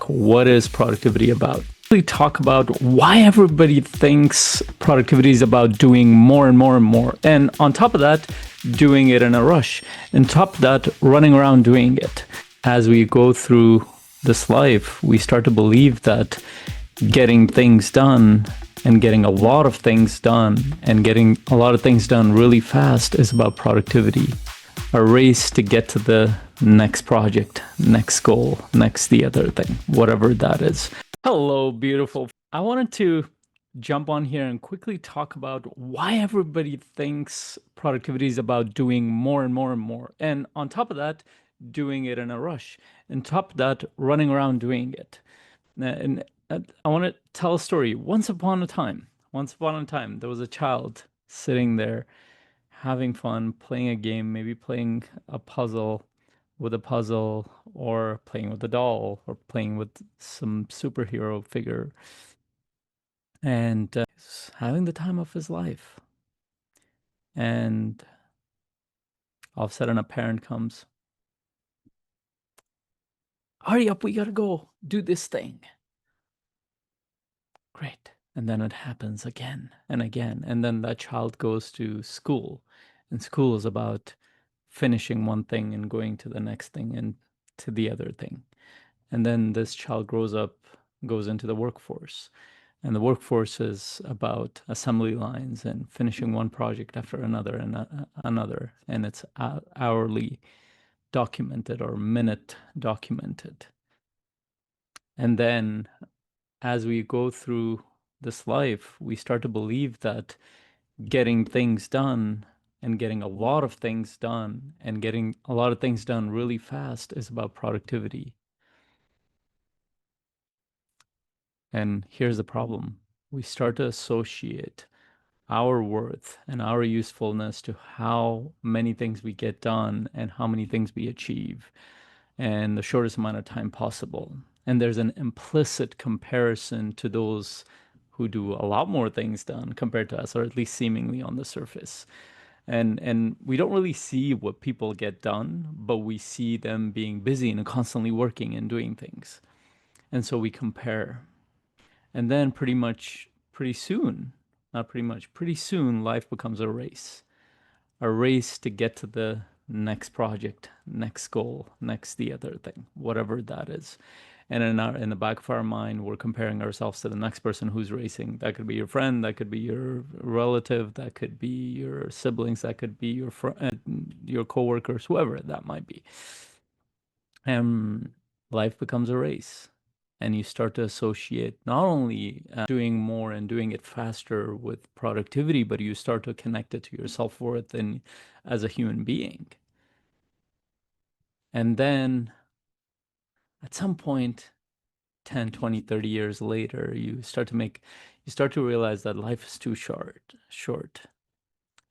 what is productivity about? We talk about why everybody thinks productivity is about doing more and more and more. And on top of that, doing it in a rush. And top of that, running around doing it. As we go through this life, we start to believe that getting things done and getting a lot of things done and getting a lot of things done really fast is about productivity. A race to get to the next project, next goal, next the other thing, whatever that is. Hello, beautiful. I wanted to jump on here and quickly talk about why everybody thinks productivity is about doing more and more and more. And on top of that, doing it in a rush. And top of that, running around doing it. And I want to tell a story. Once upon a time, there was a child sitting there having fun, playing a game, maybe playing a puzzle with a puzzle, or playing with a doll, or playing with some superhero figure, and he's having the time of his life. And all of a sudden, a parent comes, hurry up, we gotta go do this thing. Great. And then it happens again and again. And then that child goes to school, and school is about finishing one thing and going to the next thing and to the other thing. And then this child grows up, goes into the workforce. And the workforce is about assembly lines and finishing one project after another and another. And it's hourly documented or minute documented. And then as we go through this life, we start to believe that getting things done and getting a lot of things done and getting a lot of things done really fast is about productivity. And here's the problem. We start to associate our worth and our usefulness to how many things we get done and how many things we achieve in the shortest amount of time possible. And there's an implicit comparison to those who do a lot more things done compared to us, or at least seemingly on the surface. And we don't really see what people get done, but we see them being busy and constantly working and doing things. And so we compare. And then pretty soon, not pretty much, pretty soon life becomes a race to get to the next project, next goal, next the other thing, whatever that is. And in the back of our mind, we're comparing ourselves to the next person who's racing. That could be your friend, that could be your relative, that could be your siblings, that could be your coworkers, whoever that might be. And life becomes a race. And you start to associate not only doing more and doing it faster with productivity, but you start to connect it to your self-worth and as a human being. And then at some point, 10, 20, 30 years later, you start to realize that life is too short,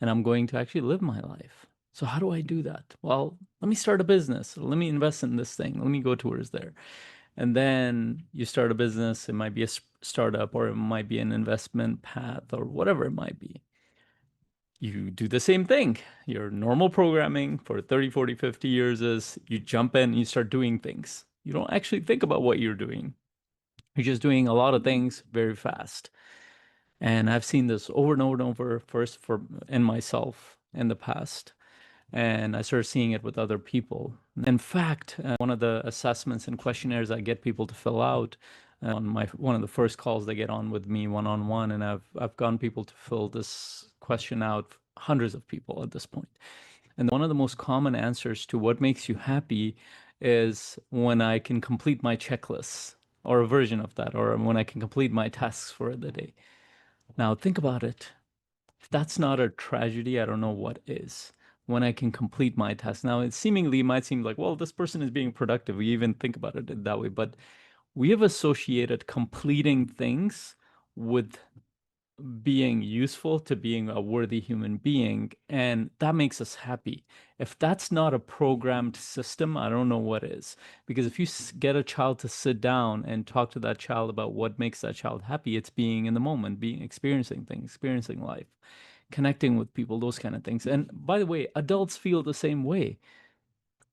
and I'm going to actually live my life. So how do I do that? Well, let me start a business. Let me invest in this thing. Let me go towards there. And then you start a business. It might be a startup, or it might be an investment path, or whatever it might be. You do the same thing. Your normal programming for 30, 40, 50 years is you jump in and you start doing things. You don't actually think about what you're doing. You're just doing a lot of things very fast. And I've seen this over and over and over, first in myself in the past. And I started seeing it with other people. In fact, one of the assessments and questionnaires I get people to fill out on one of the first calls they get on with me one-on-one, and I've gotten people to fill this question out, hundreds of people at this point. And one of the most common answers to what makes you happy is when I can complete my checklists, or a version of that, or when I can complete my tasks for the day. Now think about it. If that's not a tragedy, I don't know what is. When I can complete my task. Now, it seemingly might seem like, well, this person is being productive. We even think about it that way, but we have associated completing things with being useful, to being a worthy human being, and that makes us happy. If that's not a programmed system, I don't know what is. Because if you get a child to sit down and talk to that child about what makes that child happy, it's being in the moment, experiencing things, experiencing life, connecting with people, those kind of things. And by the way, adults feel the same way.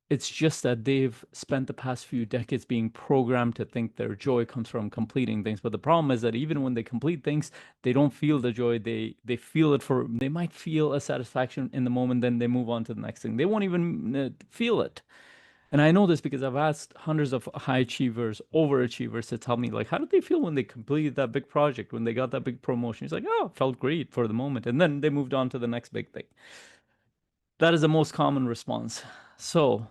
It's just that they've spent the past few decades being programmed to think their joy comes from completing things. But the problem is that even when they complete things, they don't feel the joy. They feel it for, they might feel a satisfaction in the moment, then they move on to the next thing. They won't even feel it. And I know this because I've asked hundreds of high achievers, overachievers to tell me, like, how did they feel when they completed that big project, when they got that big promotion? He's like, oh, it felt great for the moment. And then they moved on to the next big thing. That is the most common response. So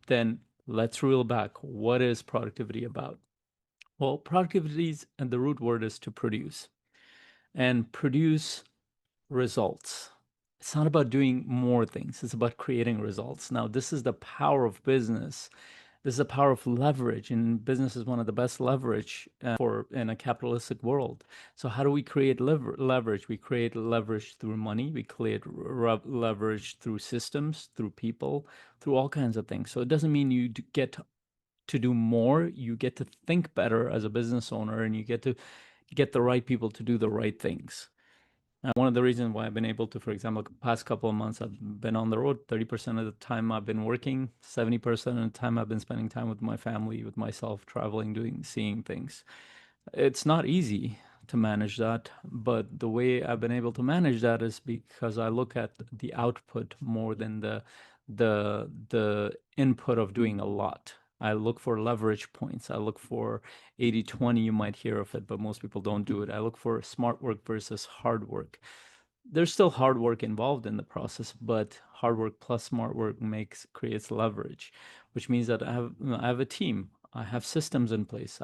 then let's reel back. What is productivity about? Well, productivity and the root word is to produce and produce results. It's not about doing more things, it's about creating results. Now, this is the power of business. This is the power of leverage, and business is one of the best leverage for in a capitalistic world. So, how do we create leverage? We create leverage through money. We create leverage through systems, through people, through all kinds of things. So, it doesn't mean you get to do more. You get to think better as a business owner, and you get to get the right people to do the right things. One of the reasons why I've been able to, for example, the past couple of months, I've been on the road. 30% of the time I've been working, 70% of the time I've been spending time with my family, with myself, traveling, doing, seeing things. It's not easy to manage that, but the way I've been able to manage that is because I look at the output more than the input of doing a lot. I look for leverage points. I look for 80-20. You might hear of it, but most people don't do it. I look for smart work versus hard work. There's still hard work involved in the process, but hard work plus smart work creates leverage, which means that I have a team. I have systems in place.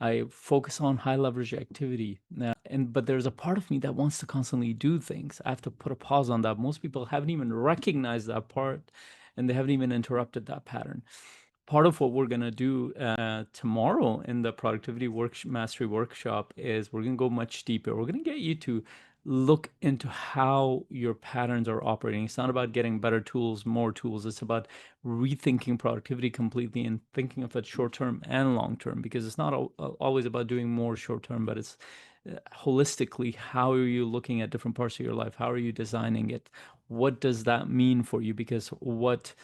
I focus on high leverage activity. But there's a part of me that wants to constantly do things. I have to put a pause on that. Most people haven't even recognized that part, and they haven't even interrupted that pattern. Part of what we're going to do tomorrow in the productivity mastery workshop is we're going to go much deeper. We're going to get you to look into how your patterns are operating. It's not about getting better tools, more tools. It's about rethinking productivity completely and thinking of it short term and long term, because it's not always about doing more short term, but it's holistically, how are you looking at different parts of your life? How are you designing it? What does that mean for you? Because what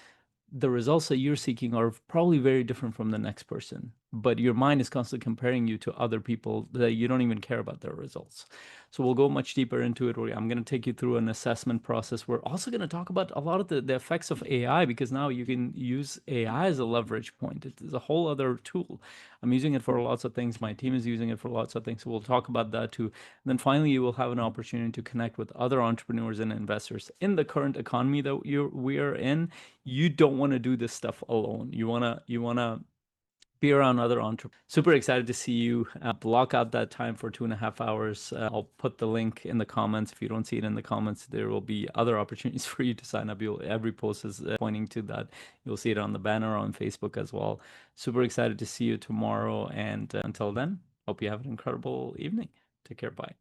the results that you're seeking are probably very different from the next person, but your mind is constantly comparing you to other people that you don't even care about their results. So we'll go much deeper into it. I'm going to take you through an assessment process. We're also going to talk about a lot of the effects of AI, because now you can use AI as a leverage point. It's a whole other tool. I'm using it for lots of things. My team is using it for lots of things. So we'll talk about that too. And then finally, you will have an opportunity to connect with other entrepreneurs and investors. In the current economy that we are in, you don't want to do this stuff alone. You wanna be around other entrepreneurs. Super excited to see you. Block out that time for 2.5 hours. I'll put the link in the comments. If you don't see it in the comments, there will be other opportunities for you to sign up. Every post is pointing to that. You'll see it on the banner on Facebook as well. Super excited to see you tomorrow. And until then, hope you have an incredible evening. Take care. Bye.